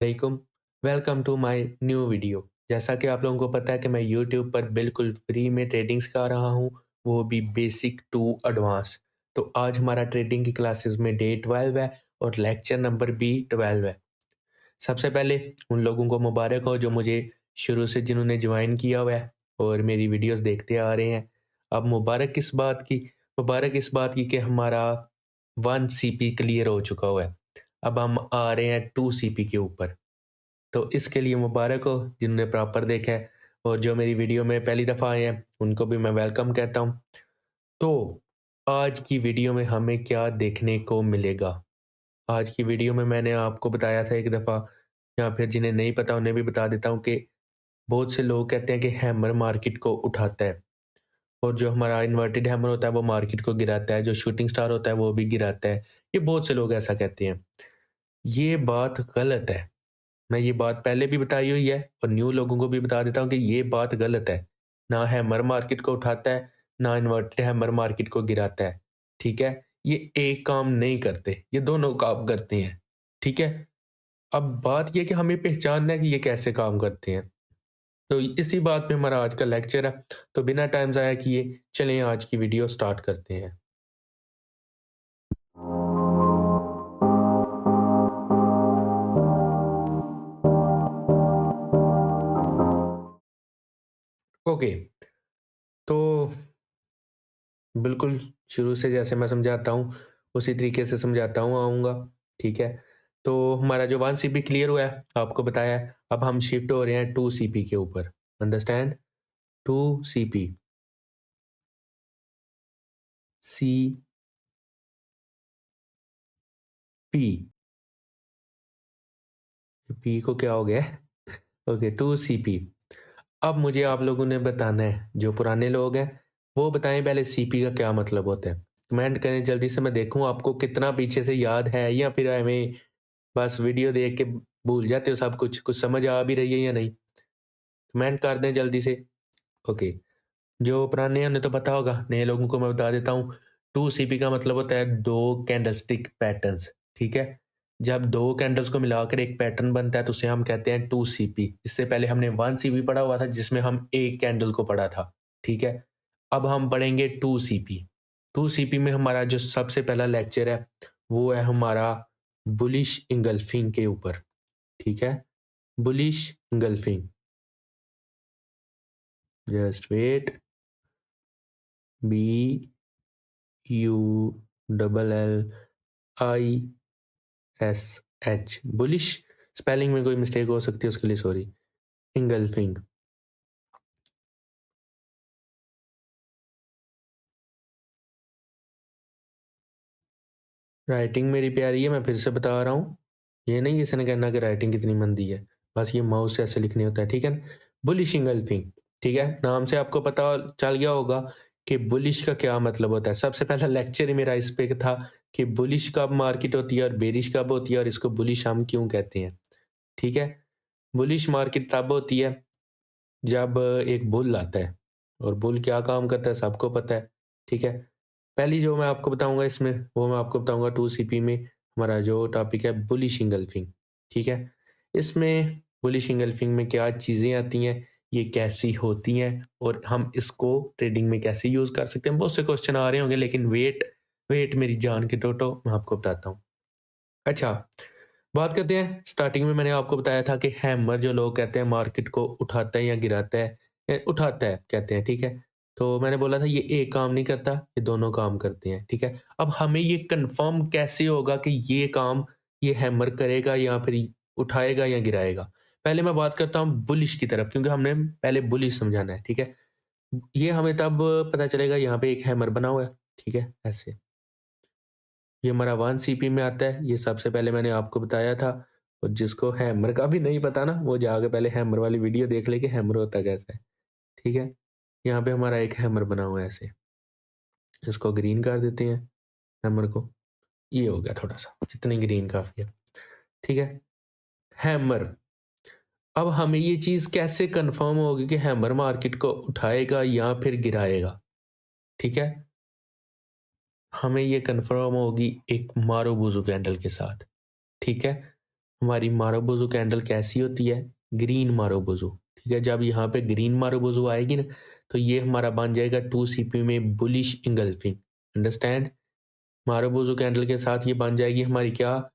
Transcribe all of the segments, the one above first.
वालेकुम, welcome to my new video. जैसा कि आप लोगों को पता है कि मैं यूट्यूब पर बिल्कुल फ्री में ट्रेडिंग सिखा रहा हूँ, वो भी बेसिक टू एडवांस। तो आज हमारा ट्रेडिंग की क्लासेस में डे 12 है और लेक्चर नंबर भी 12 है। सबसे पहले उन लोगों को मुबारक हो जो मुझे शुरू से जिन्होंने ज्वाइन किया हुआ है और मेरी वीडियोस देखते आ रहे हैं। अब मुबारक इस बात की कि हमारा 1 CP क्लियर हो चुका हुआ है। अब हम आ रहे हैं 2 CP के ऊपर। तो इसके लिए मुबारक हो जिन्होंने प्रॉपर देखा है, और जो मेरी वीडियो में पहली दफ़ा आए हैं उनको भी मैं वेलकम कहता हूँ। तो आज की वीडियो में हमें क्या देखने को मिलेगा? आज की वीडियो में मैंने आपको बताया था एक दफ़ा, या फिर जिन्हें नहीं पता उन्हें भी बता देता हूँ कि बहुत से लोग कहते हैं कि हैमर मार्केट को उठाता है, और जो हमारा इन्वर्टेड हैमर होता है वो मार्केट को गिराता है, जो शूटिंग स्टार होता है वो भी गिराता है। ये बहुत से लोग ऐसा कहते हैं। ये बात गलत है। मैं ये बात पहले भी बताई हुई है और न्यू लोगों को भी बता देता हूँ कि ये बात गलत है। ना हैमर मार्केट को उठाता है, ना इन्वर्टेड हैमर मार्केट को गिराता है। ठीक है? ये एक काम नहीं करते, ये दोनों काम करते हैं। ठीक है? अब बात ये है कि हमें पहचानना है कि ये कैसे काम करते हैं। तो इसी बात पे हमारा आज का लेक्चर है। तो बिना टाइम ज़ाया किए चलिए आज की वीडियो स्टार्ट करते हैं। ओके, तो बिल्कुल शुरू से जैसे मैं समझाता हूँ, उसी तरीके से समझाता हूँ आऊँगा, ठीक है? तो हमारा जो 1 सीपी क्लियर हुआ है, आपको बताया है, अब हम शिफ्ट हो रहे हैं 2 सीपी के ऊपर, अंडरस्टैंड? 2 सीपी, सीपी, पी को क्या हो गया है? Okay, 2 CP. अब मुझे आप लोगों ने बताना है, जो पुराने लोग हैं, वो बताएँ पहले सीपी का क्या मतलब होता है? कमेंट करें जल्दी से, मैं देखूँ आपको कितना पीछे से याद है, या फिर हमें बस वीडियो देख के भूल जाते हो सब कुछ, कुछ समझ आ भी रही है या नहीं? कमेंट कर दें जल्दी से। ओके, जो पुराने हैं उन्हें तो पता होगा, नए लोगों को मैं बता देता हूँ। 2 सीपी का मतलब होता है 2 कैंडलस्टिक पैटर्न्स, ठीक है? जब 2 कैंडल्स को मिलाकर एक पैटर्न बनता है तो उसे हम कहते हैं 2 सीपी। इससे पहले हमने 1 सीपी पढ़ा हुआ था जिसमें हम एक कैंडल को पढ़ा था, ठीक है? अब हम पढ़ेंगे 2 सीपी। 2 सीपी में हमारा जो सबसे पहला लेक्चर है, वो है हमारा बुलिश इंगल्फिंग के ऊपर, ठीक है? Bullish engulfing, just wait, B U double L I S H, bullish. Spelling में कोई मिस्टेक हो सकती है, उसके लिए सॉरी। इंगल्फिंग, राइटिंग मेरी प्यारी है, मैं फिर से बता रहा हूँ। ये नहीं किसी ने कहना कि राइटिंग कितनी मंदी है, बस ये माउस से ऐसे लिखने होता है, ठीक है ना? बुलिश इंगल्फिंग, ठीक है? नाम से आपको पता चल गया होगा कि बुलिश का क्या मतलब होता है। सबसे पहला लेक्चर ही मेरा इस पे था कि बुलिश कब मार्केट होती है और बेरिश कब होती है, और इसको बुलिश हम क्यों कहते हैं, ठीक है? बुलिश मार्केट तब होती है जब एक बुल आता है, और बुल क्या काम करता है सबको पता है, ठीक है? पहली जो मैं आपको बताऊँगा इसमें, वो मैं आपको बताऊँगा 2 सीपी में हमारा जो टॉपिक है बुलिश इंगल्फिंग, ठीक है? इसमें बुलिश इंगल्फिंग में क्या चीज़ें आती हैं, ये कैसी होती हैं, और हम इसको ट्रेडिंग में कैसे यूज़ कर सकते हैं? बहुत से क्वेश्चन आ रहे होंगे, लेकिन वेट वेट मेरी जान के टोटो, मैं आपको बताता हूँ। अच्छा, बात करते हैं, स्टार्टिंग में मैंने आपको बताया था कि हैमर जो लोग कहते हैं मार्केट को उठाता है या गिराता है, उठाता है कहते हैं, ठीक है? तो मैंने बोला था ये एक काम नहीं करता, ये दोनों काम करते हैं, ठीक है? अब हमें ये कंफर्म कैसे होगा कि ये काम ये हैमर करेगा या फिर उठाएगा या गिराएगा? पहले मैं बात करता हूँ बुलिश की तरफ, क्योंकि हमने पहले बुलिश समझाना है, ठीक है? ये हमें तब पता चलेगा, यहाँ पे एक हैमर बना हुआ है, ठीक है? ऐसे। ये हमारा 1 सीपी में आता है, ये सबसे पहले मैंने आपको बताया था, और जिसको हैमर का भी नहीं पता ना, वो जाके पहले हैमर वाली वीडियो देख ले कि हैमर होता कैसा है, ठीक है? यहाँ पे हमारा एक हैमर बना हुआ है ऐसे, इसको ग्रीन कर देते हैं हैमर को, ये हो गया थोड़ा-सा, इतनी ग्रीन काफ़ी है, ठीक है? हैमर, अब हमें ये चीज़ कैसे कन्फर्म होगी कि हैमर मार्केट को उठाएगा या फिर गिराएगा, ठीक है? हमें ये कन्फर्म होगी एक मारुबुजु कैंडल के साथ, ठीक है? हमारी मारुबोज़ू कैंडल कैसी होती है? ग्रीन मारुबोज़ू, ठीक है? जब यहाँ पे ग्रीन मारुबोज़ू आएगी ना, तो ये हमारा बन जाएगा 2 CP में बुलिश इंगल्फिंग, अंडरस्टैंड? मारुबोज़ू कैंडल के साथ ये बन जाएगी हमारी क्या?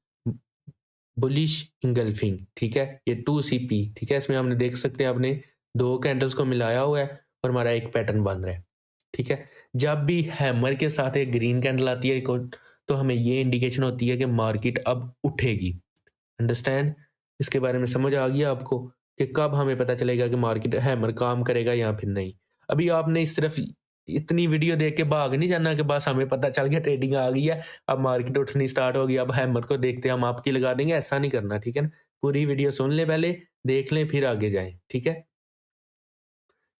बुलिश इंगल्फिंग, ठीक है? ये 2 CP, ठीक है? इसमें हमने देख सकते हैं आपने 2 कैंडल्स को मिलाया हुआ है और हमारा एक पैटर्न बन रहा है, ठीक है? जब भी हैमर के साथ एक ग्रीन कैंडल आती है तो हमें ये इंडिकेशन होती है कि मार्केट अब उठेगी, अंडरस्टैंड? इसके बारे में समझ आ गया आपको कि कब हमें पता चलेगा कि मार्केट हैमर काम करेगा या फिर नहीं? अभी आपने सिर्फ इतनी वीडियो देख के भाग नहीं जाना कि बस हमें पता चल गया ट्रेडिंग आ गई है, अब मार्केट उठनी स्टार्ट हो गई, अब हैमर को देखते हैं हम आपकी लगा देंगे, ऐसा नहीं करना, ठीक है ना? पूरी वीडियो सुन लें पहले, देख लें फिर आगे जाएँ, ठीक है?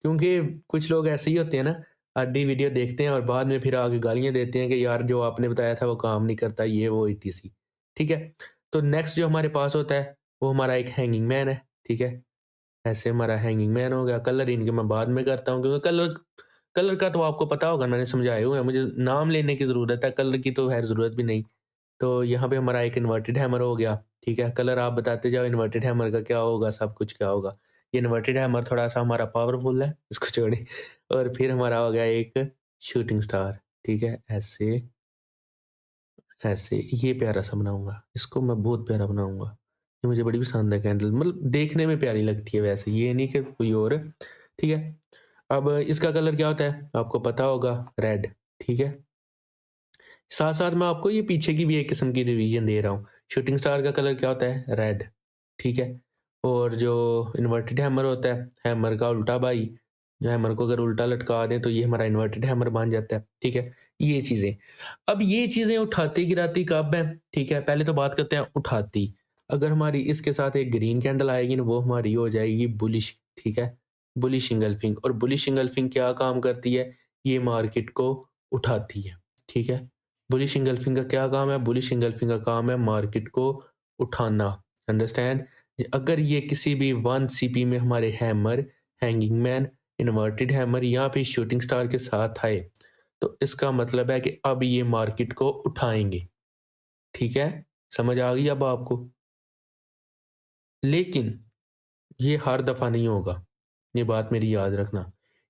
क्योंकि कुछ लोग ऐसे ही होते हैं ना, आधी वीडियो देखते हैं और बाद में फिर आगे गालियाँ देते हैं कि यार जो आपने बताया था वो काम नहीं करता, ये वो ईटीसी, ठीक है? तो नेक्स्ट जो हमारे पास होता है, वो हमारा एक हैंगिंग मैन है, ठीक है? ऐसे हमारा हैंगिंग मैन हो गया, कलर इनके मैं बाद में करता हूँ क्योंकि कलर कलर का तो आपको पता होगा, मैंने समझाए हुए हैं, मुझे नाम लेने की ज़रूरत है, कलर की तो ख़ैर ज़रूरत भी नहीं। तो यहाँ पे हमारा एक इन्वर्टेड हैमर हो गया, ठीक है? कलर आप बताते जाओ इन्वर्टेड हैमर का क्या होगा, सब कुछ क्या होगा। ये इन्वर्टेड हैमर थोड़ा-सा हमारा पावरफुल है, इसको छोड़िए। और फिर हमारा हो गया एक शूटिंग स्टार, ठीक है? ऐसे, ऐसे ये प्यारा-सा बनाऊँगा, इसको मैं बहुत प्यारा बनाऊँगा। ये मुझे बड़ी पसंद है कैंडल, मतलब देखने में प्यारी लगती है वैसे, ये नहीं कि कोई और, ठीक है? अब इसका कलर क्या होता है? आपको पता होगा, रेड, ठीक है? साथ-साथ मैं आपको ये पीछे की भी एक किस्म की रिवीजन दे रहा हूँ। शूटिंग स्टार का कलर क्या होता है? रेड, ठीक है? और जो इन्वर्टेड हैमर होता है, हैमर का उल्टा भाई, जो हैमर को अगर उल्टा लटका दें तो ये हमारा इन्वर्टेड हैमर बन जाता है, ठीक है? ये चीज़ें। अब ये चीज़ें उठाती-गिराती कब है? ठीक है? पहले तो बात करते हैं उठाती। अगर हमारी इसके साथ एक ग्रीन कैंडल आएगी ना, वो हमारी हो जाएगी बुलिश, ठीक है? बुलिश इंगल्फिंग, और बुलिश इंगल्फिंग क्या काम करती है? ये मार्केट को उठाती है, ठीक है? बुलिश इंगल्फिंग का क्या काम है? बुलिश इंगल्फिंग का काम है मार्केट को उठाना, अंडरस्टैंड? अगर ये किसी भी 1 CP में हमारे hammer, hanging man, inverted hammer या फिर शूटिंग स्टार के साथ आए, तो इसका मतलब है कि अब ये मार्केट को उठाएँगे, ठीक है? समझ आ गई अब आपको? लेकिन ये हर दफ़ा नहीं होगा, ये बात मेरी याद रखना।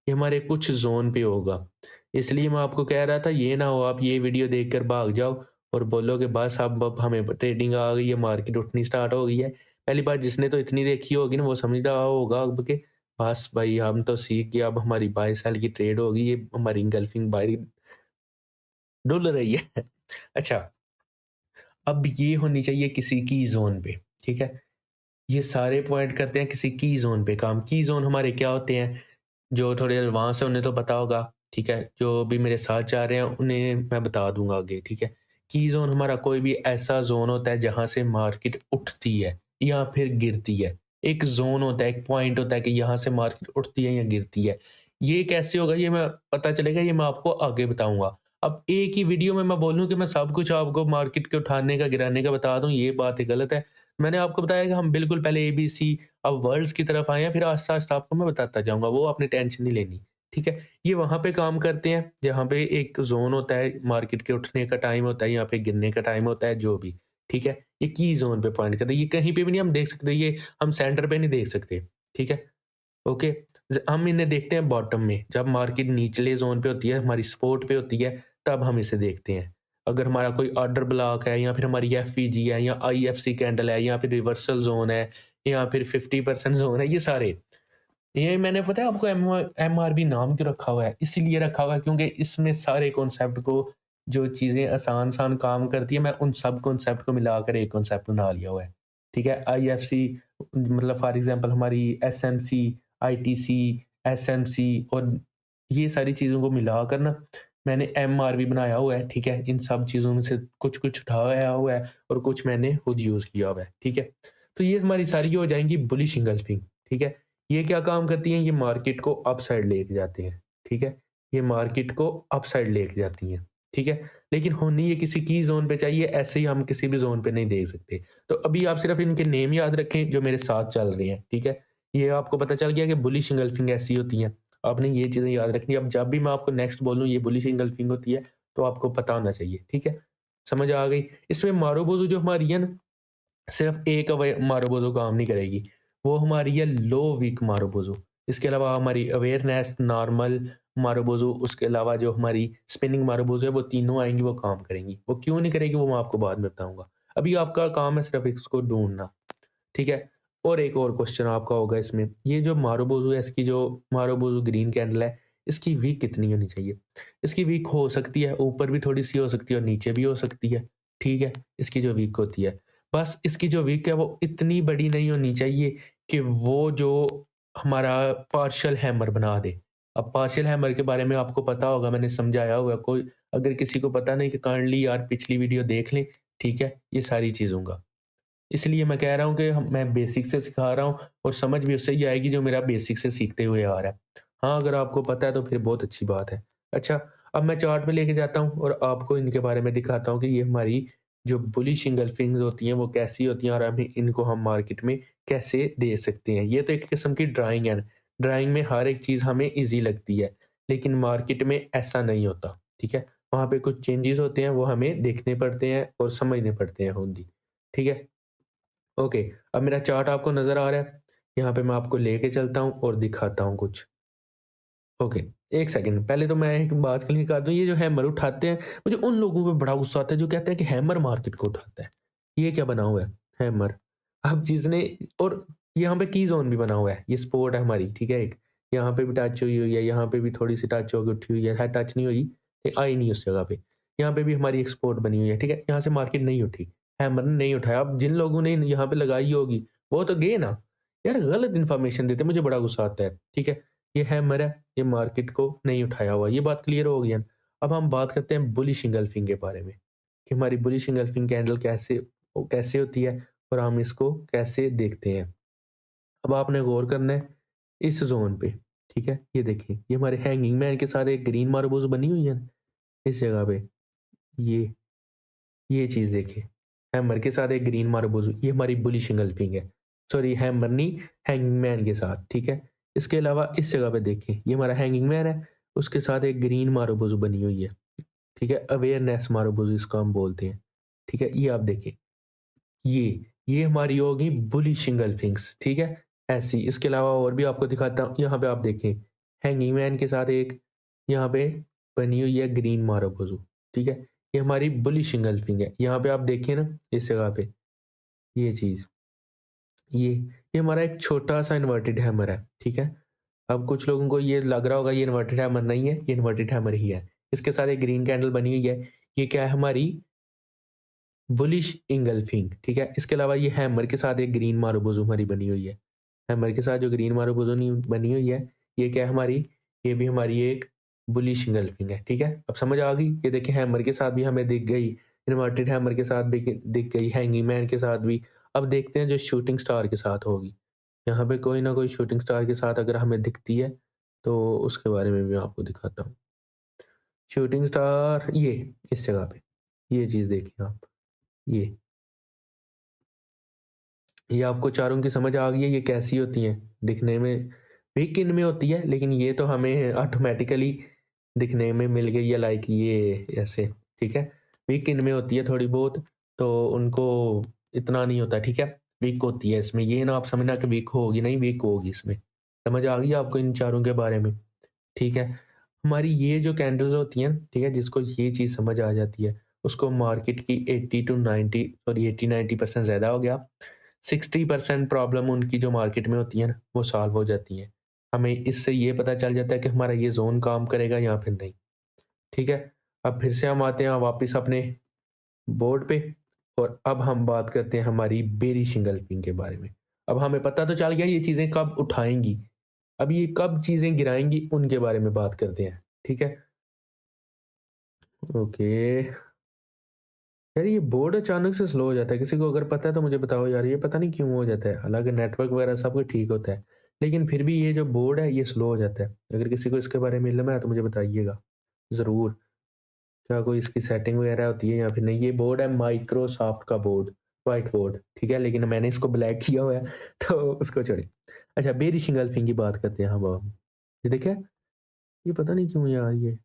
ये हमारे कुछ ज़ोन पे होगा। इसलिए मैं आपको कह रहा था ये ना हो आप ये वीडियो देखकर भाग जाओ और बोलो कि बस अब हमें ट्रेडिंग आ गई है, मार्केट उठनी स्टार्ट हो गई है। पहली बात जिसने तो इतनी देखी होगी ना वो समझदा होगा अब कि बस भाई हम तो सीख गए, अब हमारी बाय सेल की ट्रेड होगी, ये हमारी इंगल्फिंग बाय डुल रही है। अच्छा, अब ये होनी चाहिए किसी की ज़ोन पे, ठीक है? ये सारे पॉइंट करते हैं किसी की ज़ोन पे काम। की ज़ोन हमारे क्या होते हैं? जो थोड़े एडवांस हैं उन्हें तो पता होगा, ठीक है? जो भी मेरे साथ जा रहे हैं उन्हें मैं बता दूँगा आगे, ठीक है? की ज़ोन हमारा कोई भी ऐसा ज़ोन होता है जहाँ से मार्केट उठती है या फिर गिरती है। एक ज़ोन होता है, एक पॉइंट होता है कि यहाँ से मार्केट उठती है या गिरती है। ये कैसे होगा ये मैं पता चलेगा, ये मैं आपको आगे बताऊँगा। अब एक ही वीडियो में मैं बोलूँ कि मैं सब कुछ आपको मार्केट के उठाने का, गिराने का बता दूँ, ये बात ही गलत है। मैंने आपको बताया कि हम बिल्कुल पहले एबीसी, अब वर्ड्स की तरफ आए हैं, फिर आस्ता-आस्ता आपको मैं बताता जाऊँगा, वो आपने टेंशन नहीं लेनी, ठीक है? ये वहाँ पे काम करते हैं, जहाँ पे एक ज़ोन होता है, मार्केट के उठने का टाइम होता है, यहाँ पे गिरने का टाइम होता है, जो भी, ठीक है? ये की ज़ोन पे पॉइंट करते हैं, ये कहीं पे भी नहीं हम देख सकते, ये हम सेंटर पे नहीं देख सकते, ठीक है? ओके? हम इन्हें देखते हैं बॉटम में, जब मार्केट निचले ज़ोन पे होती है, हमारी सपोर्ट पे होती है, तब हम इसे देखते हैं। अगर हमारा कोई ऑर्डर ब्लॉक है या फिर हमारी एफवीजी है या आईएफसी कैंडल है या फिर रिवर्सल ज़ोन है या फिर 50% ज़ोन है, ये सारे। ये मैंने पता है आपको एमआरबी नाम क्यों रखा हुआ है? इसीलिए रखा हुआ है क्योंकि इसमें सारे कॉन्सेप्ट को, जो चीज़ें आसान-आसान काम करती है, मैं उन सब कॉन्सेप्ट को मिलाकर एक कॉन्सेप्ट बना लिया हुआ है। ठीक है? आईएफसी मतलब फॉर एग्ज़ाम्पल हमारी एसएमसी, आईटीसी, एसएमसी और ये सारी चीज़ों को मिलाकर ना मैंने एमआरबी बनाया हुआ है, ठीक है? इन सब चीज़ों में से कुछ-कुछ उठाया हुआ है और कुछ मैंने खुद यूज़ किया हुआ है, ठीक है? तो ये हमारी सारी हो जाएँगी बुलिश एंगल्फिंग, ठीक है? ये क्या काम करती हैं? ये मार्केट को अप साइड लेके जाते हैं, ठीक है? ये मार्केट को अप साइड लेके जाती हैं, ठीक है? लेकिन होनी ये किसी की ज़ोन पे चाहिए, ऐसे ही हम किसी भी ज़ोन पे नहीं देख सकते। तो अभी आप सिर्फ़ इनके नेम याद रखें जो मेरे साथ चल रहे हैं, ठीक है? ये आपको पता चल गया कि बुलिश एंगल्फिंग ऐसी होती हैं। आपने ये चीज़ें याद रखनी है। अब जब भी मैं आपको नेक्स्ट बोलूँ ये बुलिश एंगल्फिंग होती है, तो आपको पता होना चाहिए, ठीक है? समझ आ गई? इसमें मारू-बोझू जो हमारी है ना सिर्फ एक मारोबोजो काम नहीं करेगी, वो हमारी है लो वीक मारोबोजो। इसके अलावा हमारी अवेयरनेस, नॉर्मल मारोबोजो, उसके अलावा जो हमारी स्पिनिंग मारोबोजो है, वो तीनों आएँगी, वो काम करेंगी। वो क्यों नहीं करेगी वो मैं आपको बाद में बताऊँगा। अभी आपका काम है सिर्फ इसको ढूँढना, ठीक है? और एक और क्वेश्चन आपका होगा इसमें, ये जो मारोबोजो है, इसकी जो मारोबोजो ग्रीन कैंडल है, इसकी वीक कितनी होनी चाहिए? इसकी वीक हो सकती है, ऊपर भी थोड़ी-सी हो सकती है और नीचे भी हो सकती है, ठीक है? इसकी जो वीक होती है। बस इसकी जो वीक है वो इतनी बड़ी नहीं होनी चाहिए कि वो जो हमारा पार्शियल हैमर बना दे। अब पार्शियल हैमर के बारे में आपको पता होगा, मैंने समझाया हुआ है, कोई अगर किसी को पता नहीं कि काइंडली यार पिछली वीडियो देख लें, ठीक है? ये सारी चीज़ों का। इसलिए मैं कह रहा हूँ कि हम मैं बेसिक से सिखा रहा हूँ और समझ भी उससे ही आएगी जो मेरा बेसिक से सीखते हुए आ रहा है। हाँ, अगर आपको पता है तो फिर बहुत अच्छी बात है। अच्छा, अब मैं चार्ट पे लेके जाता हूँ और आपको इनके बारे में दिखाता हूँ कि ये हमारी जो बुलिश एंगल्फिंग्स होती हैं वो कैसी होती हैं और अभी इनको हम मार्केट में कैसे दे सकते हैं। ये तो एक किस्म की ड्राइंग है। ड्राइंग में हर एक चीज़ हमें ईज़ी लगती है, लेकिन मार्केट में ऐसा नहीं होता, ठीक है? वहाँ पे कुछ चेंजेज़ होते हैं, वो हमें देखने पड़ते हैं और समझने पड़ते हैं खुद ही, ठीक है? ओके, अब मेरा चार्ट आपको नज़र आ रहा है। यहाँ पे मैं आपको लेके चलता हूँ और दिखाता हूँ कुछ। ओके, 1 सेकंड पहले तो मैं एक बात क्लियर कर दूँ, ये जो हैमर उठाते हैं, मुझे उन लोगों पे बड़ा गुस्सा आता है जो कहते हैं कि हैमर मार्केट को उठाता है। ये क्या बना हुआ है? हैमर। अब जिसने और यहाँ पे की ज़ोन भी बना हुआ है, ये सपोर्ट है हमारी, ठीक है एक। यहाँ पे भी टच हुई हुई है, यहाँ पे भी थोड़ी-सी टच होके उठी हुई है, टच नहीं हुई, ये आई नहीं उस जगह पे। यहाँ पे भी हमारी एक सपोर्ट बनी हुई है, ठीक है? यहाँ से मार्केट नहीं उठी, हैमर ने नहीं उठाया। अब जिन लोगों ने यहाँ पे लगाई होगी, वो तो गए ना। यार गलत इन्फॉर्मेशन देते हैं, मुझे बड़ा गुस्सा आता है, ठीक है? ये हैमर है, ये मार्केट को नहीं उठाया हुआ, ये बात क्लियर हो गई है। अब हम बात करते हैं बुलिश एंगल्फिंग के बारे में, कि हमारी बुलिश एंगल्फिंग कैंडल कैसे होती है और हम इसको कैसे देखते हैं। अब आपने गौर करना है इस ज़ोन पे, ठीक है? ये देखिए, ये हमारे हैंगिंग मैन के साथ एक ग्रीन मार्बल्स बनी हुई है, इस जगह पे, ये ये चीज़ देखिए, हैमर के साथ एक ग्रीन मार्बल्स, ये हमारी बुलिश एंगल्फिंग है। सॉरी, हैमर नहीं, हैंगिंग मैन के साथ, ठीक है? इसके अलावा इस जगह पे देखिए, ये हमारा हैंगिंग मैन है, उसके साथ एक ग्रीन मार्बल्स बनी हुई है, ठीक है? अवेयरनेस मार्बल्स इसको हम बोलते हैं, ठीक है? ये आप देखिए, ये हमारी होगी बुलिश एंगल्फिंग्स, ठीक है? ऐसी, इसके अलावा और भी आपको दिखाता हूँ, यहाँ पे आप देखें, हैंगिंग मैन के साथ एक यहाँ पे बनी हुई है ग्रीन मार्बल्स, ठीक है? ये हमारी बुलिश एंगल्फिंग है। यहाँ पे आप देखिए ना इस जगह पे, ये चीज़, ये हमारा एक छोटा-सा इन्वर्टेड हैमर है, ठीक है? अब कुछ लोगों को ये लग रहा होगा ये इन्वर्टेड हैमर नहीं है, ये इन्वर्टेड हैमर ही है। इसके साथ एक ग्रीन कैंडल बनी हुई है, ये क्या है हमारी बुलिश एंगल्फिंग, ठीक है? इसके अलावा ये हैमर के साथ एक ग्रीन मार्बोज़ो हमारी बनी हुई है। हैमर के साथ जो ग्रीन मार्बोज़ो नी बनी हुई है, ये क्या है हमारी? ये भी हमारी एक बुलिश एंगल्फिंग है, ठीक है? अब समझ आ गई? ये देखिए हैमर के साथ भी हमें दिख गई, इन्वर्टेड हैमर के साथ भी दिख गई, हैंगिंग मैन के साथ भी। अब देखते हैं जो शूटिंग स्टार के साथ होगी। यहाँ पे कोई ना कोई शूटिंग स्टार के साथ अगर हमें दिखती है, तो उसके बारे में भी मैं आपको दिखाता हूँ। शूटिंग स्टार ये, इस जगह पे, ये चीज़ देखिए आप, ये। ये आपको चारों की समझ आ गई है, ये कैसी होती हैं? दिखने में वीक इनमें होती है, लेकिन ये तो हमें ऑटोमैटिकली दिखने में मिल गई है, लाइक ये ऐसे, ठीक है? वीक इनमें होती है थोड़ी बहुत, तो उनको इतना नहीं होता, ठीक है? वीक होती है इसमें, ये ना आप समझना कि वीक होगी नहीं, वीक होगी इसमें। समझ आ गई आपको इन चारों के बारे में? ठीक है? हमारी ये जो कैंडल्स होती हैं, ठीक है? जिसको ये चीज़ समझ आ जाती है, उसको मार्केट की 80 टू 90, सॉरी 80-90% ज़्यादा हो गया। 60% प्रॉब्लम उनकी जो मार्केट में होती है ना, वो सॉल्व हो जाती हैं। हमें इससे ये पता चल जाता है कि हमारा ये ज़ोन काम करेगा या फिर नहीं, ठीक है? अब फिर से हम आते हैं वापस अपने बोर्ड पे और अब हम बात करते हैं हमारी बेरिश एंगल्फिंग के बारे में। अब हमें पता तो चल गया ये चीज़ें कब उठाएँगी, अब ये कब चीज़ें गिराएँगी उनके बारे में बात करते हैं, ठीक है? ओके। यार ये बोर्ड अचानक से स्लो हो जाता है, किसी को अगर पता है तो मुझे बताओ यार, ये पता नहीं क्यों हो जाता है? हालाँकि नेटवर्क वगैरह सब कुछ ठीक होता है, लेकिन फिर भी ये जो बोर्ड है ये स्लो हो जाता है। अगर किसी को इसके बारे में इल्म है तो मुझे बताइएगा, ज़रूर। क्या कोई इसकी सेटिंग वगैरह होती है या फिर नहीं? ये बोर्ड है माइक्रोसॉफ्ट का बोर्ड, व्हाइट बोर्ड, ठीक है? लेकिन मैंने इसको ब्लैक किया हुआ है तो उसको छोड़िए। अच्छा, बेरिश एंगल्फिंग की बात करते हैं अब हम। ये देखिए, ये पता नहीं क्यों यार ये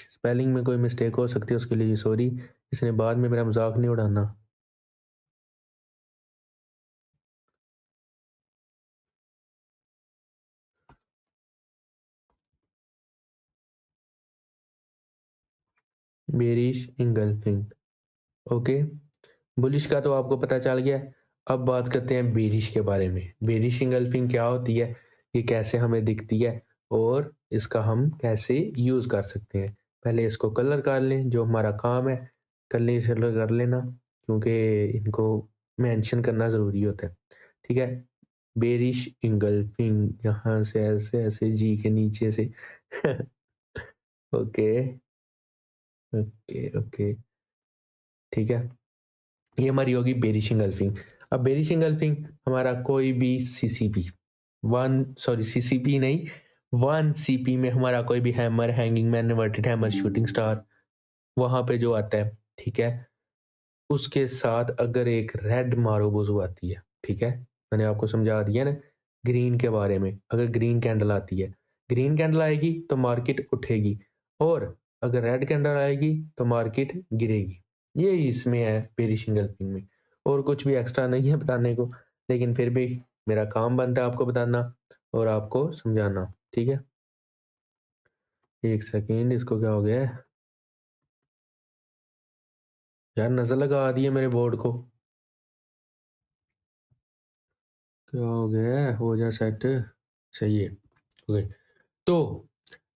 स्पेलिंग में कोई मिस्टेक हो सकती है, उसके लिए सॉरी। इसने बाद में मेरा मजाक नहीं उड़ाना। Bearish engulfing. ओके, बुलिश का तो आपको पता चल गया। अब बात करते हैं बेरिश के बारे में। बेरिश इंगल्फिंग क्या होती है, ये कैसे हमें दिखती है और इसका हम कैसे यूज़ कर सकते हैं। पहले इसको कलर कर लें, जो हमारा काम है कलर कर लेना, क्योंकि इनको मेंशन करना ज़रूरी होता है। ठीक है, बेरिश इंगल्फिंग यहाँ से ऐसे ऐसे जी के नीचे से ओके ओके ओके, ठीक है, ये हमारी होगी बेरिश इंगल्फिंग। अब बेरिश इंगल्फिंग हमारा कोई भी सीसीपी सीसीपी नहीं, 1 CP में हमारा कोई भी hammer, hanging man, inverted hammer, shooting star वहां पे जो आता है, ठीक है, उसके साथ अगर एक रेड मारोबोजो आती है, ठीक है, मैंने आपको समझा दिया ना ग्रीन के बारे में। अगर ग्रीन कैंडल आती है, ग्रीन कैंडल आएगी तो मार्केट उठेगी, और अगर रेड कैंडल आएगी तो मार्केट गिरेगी। ये इसमें है बेरिश इंगल्फिंग में, और कुछ भी एक्स्ट्रा नहीं है बताने को, लेकिन फिर भी मेरा काम बनता है आपको बताना और आपको समझाना। ठीक है, एक सेकेंड, इसको क्या हो गया है यार, नजर लगा दी है मेरे बोर्ड को, क्या हो गया है, हो जा सेट, सही है। ओके, तो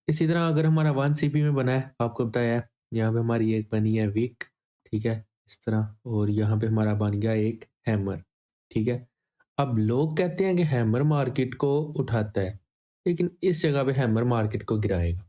इसी तरह अगर हमारा 1 CP में बना है, आपको बताया है, यहाँ पे हमारी एक बनी है विक, ठीक है, इस तरह, और यहाँ पे हमारा बन गया एक हैमर। ठीक है, अब लोग कहते हैं कि हैमर मार्केट को उठाता है, लेकिन इस जगह पे हैमर मार्केट को गिराएगा।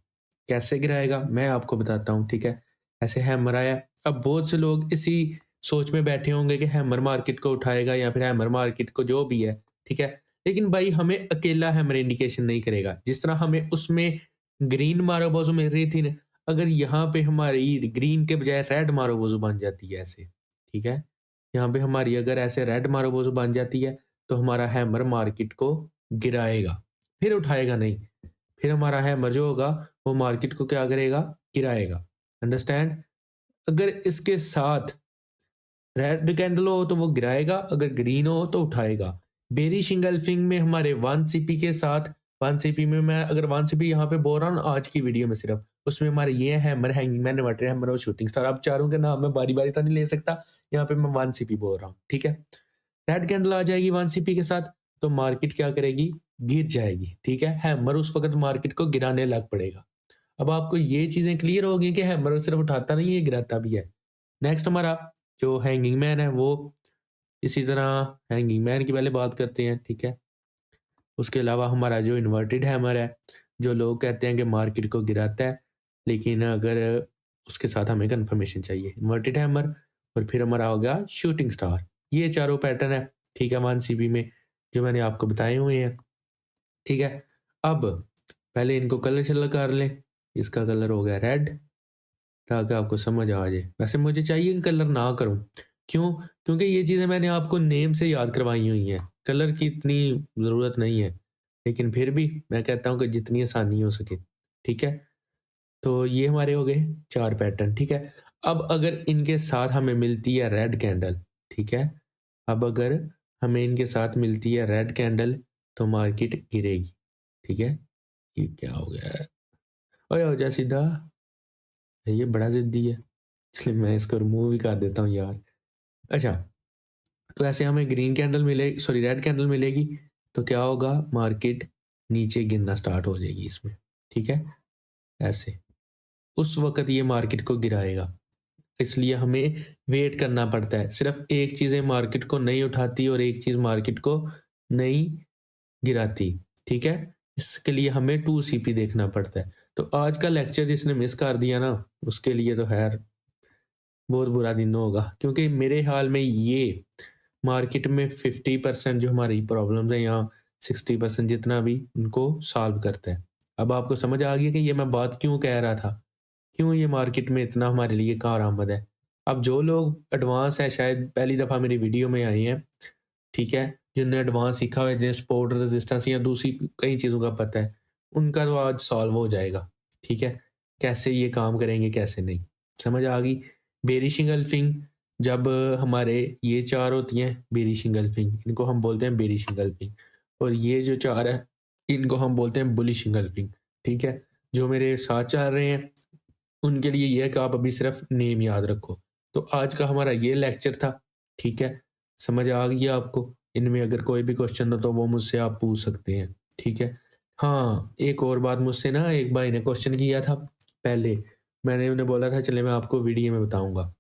कैसे गिराएगा मैं आपको बताता हूँ। ठीक है, ऐसे हैमर आया, अब बहुत से लोग इसी सोच में बैठे होंगे कि हैमर मार्केट को उठाएगा या फिर हैमर मार्केट को जो भी है, ठीक है, लेकिन भाई हमें अकेला हैमर इंडिकेशन नहीं करेगा। जिस तरह हमें उसमें ग्रीन मारोबोजो मिल रही थी ना, अगर यहाँ पे हमारी ग्रीन के बजाय रेड मारोबोजो बन जाती है ऐसे, ठीक है, यहाँ पे हमारी अगर ऐसे रेड मारोबोजो बन जाती है, तो हमारा हैमर मार्केट को गिराएगा, फिर उठाएगा नहीं। फिर हमारा हैमर जो होगा वो मार्केट को क्या करेगा, गिराएगा। अंडरस्टैंड? अगर इसके साथ रेड कैंडल हो तो वो गिराएगा, अगर ग्रीन हो तो उठाएगा। बेरिश इंगल्फिंग में हमारे 1 CP के साथ, 1 CP में मैं अगर 1 CP यहाँ पे बोल रहा हूँ आज की वीडियो में सिर्फ, उसमें हमारे ये hammer, hanging man, inverted hammer और शूटिंग स्टार। अब चारों के नाम मैं बारी बारी तो नहीं ले सकता, यहाँ पे मैं 1 CP बोल रहा हूँ। ठीक है, रेड कैंडल आ जाएगी 1 CP के साथ, तो मार्केट क्या करेगी, गिर जाएगी। ठीक है, हैमर उस वक्त मार्केट को गिराने लग पड़ेगा। अब आपको ये चीजें क्लियर होगी कि हैमर सिर्फ उठाता नहीं है, गिराता भी है। नेक्स्ट हमारा जो हैंगिंग मैन है, वो इसी तरह हैंगिंग मैन की पहले बात करते हैं। ठीक है, उसके अलावा हमारा जो इन्वर्टेड हैमर है, जो लोग कहते हैं कि मार्केट को गिराता है, लेकिन अगर उसके साथ हमें कंफर्मेशन चाहिए, इन्वर्टेड हैमर, और फिर हमारा हो गया शूटिंग स्टार। ये चारों पैटर्न है, ठीक है, 1 CP में जो मैंने आपको बताए हुए हैं। ठीक है, अब पहले इनको कलर शलर कर लें। इसका कलर हो गया रेड, ताकि आपको समझ आ जाए। वैसे मुझे चाहिए कि कलर ना करूं, क्यों? क्योंकि ये चीज़ें मैंने आपको नेम से याद करवाई हुई हैं, कलर की इतनी ज़रूरत नहीं है, लेकिन फिर भी मैं कहता हूँ कि जितनी आसानी हो सके। ठीक है, तो ये हमारे हो गए 4 पैटर्न। ठीक है, अब अगर इनके साथ हमें मिलती है रेड कैंडल, ठीक है, अब अगर हमें इनके साथ मिलती है रेड कैंडल, तो मार्केट गिरेगी। ठीक है, ये क्या हो गया है, ओए हो जा सीधा, ये बड़ा जिद्दी है, चलिए मैं इसको रिमूव ही कर देता हूँ यार। अच्छा, तो ऐसे हमें ग्रीन कैंडल मिले, सॉरी रेड कैंडल मिलेगी, तो क्या होगा, मार्केट नीचे गिरना स्टार्ट हो जाएगी इसमें। ठीक है, ऐसे उस वक्त ये मार्केट को गिराएगा, इसलिए हमें वेट करना पड़ता है। सिर्फ एक चीज़ें मार्केट को नहीं उठाती और एक चीज़ मार्केट को नहीं गिराती। ठीक है, इसके लिए हमें 2 CP देखना पड़ता है। तो आज का लेक्चर जिसने मिस कर दिया ना, उसके लिए तो खैर बहुत बुरा दिन होगा, क्योंकि मेरे हाल में ये मार्केट में 50% जो हमारी प्रॉब्लम्स हैं, यहाँ 60% जितना भी उनको सॉल्व करता है। अब आपको समझ आ गया कि ये मैं बात क्यों कह रहा था, क्यों ये मार्केट में इतना हमारे लिए कारआमद है। अब जो लोग एडवांस है, शायद पहली दफ़ा मेरी वीडियो में आए हैं, ठीक है, जिन्होंने एडवांस सीखा हुआ है, जिन्हें सपोर्ट रेजिस्टेंस या दूसरी कई चीज़ों का पता है, उनका तो आज सॉल्व हो जाएगा। ठीक है, कैसे ये काम करेंगे कैसे नहीं, समझ आ गई। बेरिश इंगल्फिंग, जब हमारे ये चार होती हैं बेरिश इंगल्फिंग, इनको हम बोलते हैं बेरिश इंगल्फिंग, और ये जो चार है इनको हम बोलते हैं बुलिश इंगल्फिंग। ठीक है, जो मेरे साथ चल रहे हैं उनके लिए ये है कि आप अभी सिर्फ नेम याद रखो। तो आज का हमारा ये लेक्चर था। ठीक है, समझ आ गया आपको। इनमें अगर कोई भी क्वेश्चन हो तो वो मुझसे आप पूछ सकते हैं। ठीक है, हाँ एक और बात, मुझसे ना एक भाई ने क्वेश्चन किया था पहले, मैंने उन्हें बोला था चले मैं आपको वीडियो में बताऊंगा।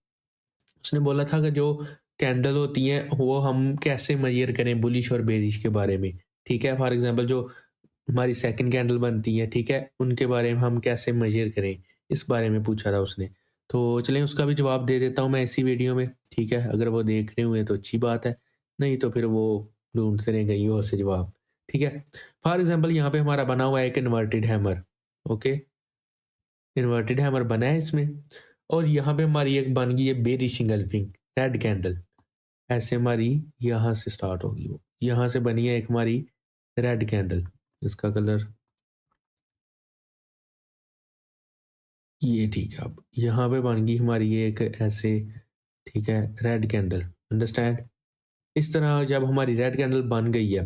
उसने बोला था कि जो कैंडल होती हैं वो हम कैसे मेजर करें बुलिश और बेरिश के बारे में। ठीक है, फॉर एग्जांपल जो हमारी सेकंड कैंडल बनती है, ठीक है, उनके बारे में हम कैसे मेजर करें, इस बारे में पूछा था उसने। तो चलें उसका भी जवाब दे देता हूँ मैं इसी वीडियो में। ठीक है, अगर वो देख रहे हुए तो अच्छी बात है, नहीं तो फिर वो ढूंढते रहे कहीं और से जवाब। ठीक है, फॉर एग्जाम्पल यहाँ पे हमारा बना हुआ है एक inverted hammer. Okay, inverted hammer बना है इसमें, और यहाँ पे हमारी एक बन गई है बेरिश इंगल्फिंग रेड कैंडल। ऐसे हमारी यहाँ से स्टार्ट होगी, वो यहाँ से बनी है एक हमारी रेड कैंडल, इसका कलर ये। ठीक है, अब यहाँ पे बन गई हमारी ये एक ऐसे, ठीक है, रेड कैंडल। अंडरस्टैंड। इस तरह जब हमारी रेड कैंडल बन गई है,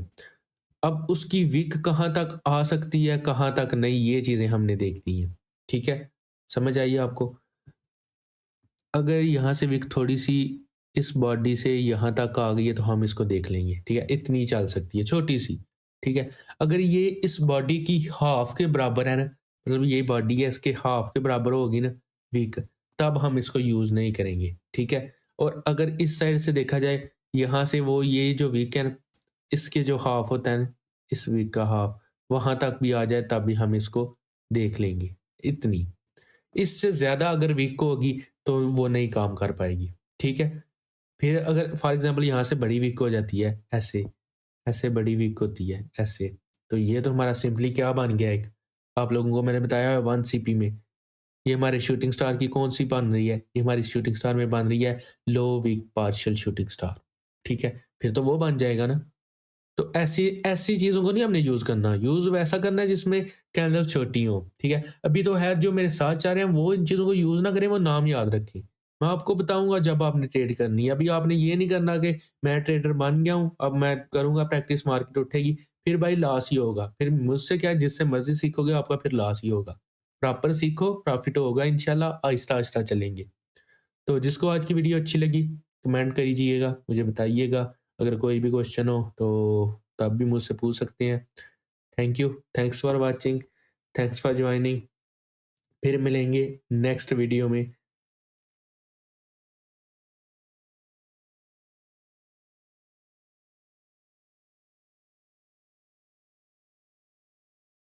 अब उसकी विक कहाँ तक आ सकती है कहाँ तक नहीं, ये चीज़ें हमने देखती हैं। ठीक है, समझ आइए आपको। अगर यहाँ से विक थोड़ी सी इस बॉडी से यहाँ तक आ गई है तो हम इसको देख लेंगे। ठीक है, इतनी चल सकती है छोटी सी। ठीक है, अगर ये इस बॉडी की हाफ के बराबर है ना, मतलब ये बॉडी है इसके हाफ के बराबर होगी ना विक, तब हम इसको यूज़ नहीं करेंगे। ठीक है, और अगर इस साइड से देखा जाए, यहाँ से वो ये जो विक है ना, इसके जो हाफ होता है ना, इस विक का हाफ वहाँ तक भी आ जाए तब भी हम इसको देख लेंगे। इतनी, इससे ज़्यादा अगर वीक होगी तो वो नहीं काम कर पाएगी। ठीक है, फिर अगर फॉर एग्जांपल यहाँ से बड़ी वीक हो जाती है ऐसे, ऐसे बड़ी वीक होती है ऐसे, तो ये तो हमारा सिंपली क्या बन गया, एक आप लोगों को मैंने बताया है 1 CP में ये हमारे शूटिंग स्टार की कौन सी बन रही है, ये हमारी शूटिंग स्टार में बन रही है लो वीक पार्शियल शूटिंग स्टार। ठीक है, फिर तो वो बन जाएगा ना। तो ऐसी ऐसी चीज़ों को नहीं हमने यूज़ करना, यूज़ वैसा करना है जिसमें कैंडल छोटी हो। ठीक है, अभी तो है जो मेरे साथ चाह रहे हैं वो इन चीज़ों को यूज़ ना करें, वो नाम याद रखें। मैं आपको बताऊंगा जब आपने ट्रेड करनी है। अभी आपने ये नहीं करना कि मैं ट्रेडर बन गया हूँ अब मैं करूंगा प्रैक्टिस, मार्केट उठेगी, फिर भाई लॉस ही होगा। फिर मुझसे क्या है, जिससे मर्जी सीखोगे आपका फिर लॉस ही होगा। प्रॉपर सीखो, प्रॉफिट होगा इंशाल्लाह, आहिस्ता आहिस्ता चलेंगे। तो जिसको आज की वीडियो अच्छी लगी कमेंट करिएगा, मुझे बताइएगा। अगर कोई भी क्वेश्चन हो तो तब भी मुझसे पूछ सकते हैं। Thank you, thanks for watching, thanks for joining. फिर मिलेंगे नेक्स्ट वीडियो में।